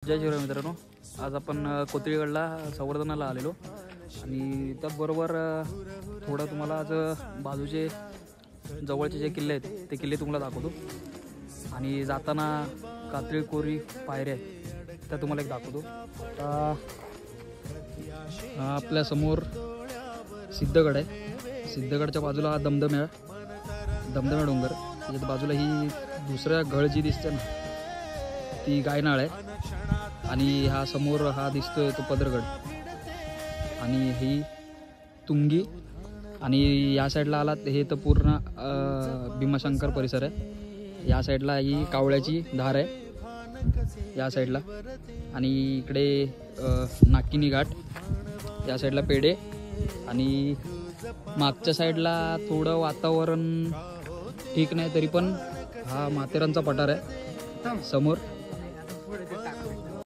जय शिवराय मित्रांनो, आज आपण कोथळीगडला संवर्धनाला आलेलो आणि त्याचबरोबर थोडं तुम्हाला आज बाजूचे जवळचे जे किल्ले आहेत ते किल्ले तुम्हाला दाखवतो आणि जाताना कातळी कोरी पायऱ्या त्या तुम्हाला एक दाखवतो। आपल्या समोर सिद्धगड आहे, सिद्धगडच्या बाजूला हा दमदम्या डोंगर, त्याच्या बाजूला ही दुसऱ्या गड जी दिसते ना ती गायनाळ आहे आणि हा समोर हा दिसतोय तो पदरगड आणि ही तुंगी आणि या साईडला आलात हे तर पूर्ण भीमाशंकर परिसर आहे। या साईडला ही कावळ्याची धार आहे या साईडला आणि इकडे नाकिनी घाट, या साईडला पेढे आणि मागच्या साईडला थोडं वातावरण ठीक नाही तरी पण हा माथेरानचा पठार आहे समोर।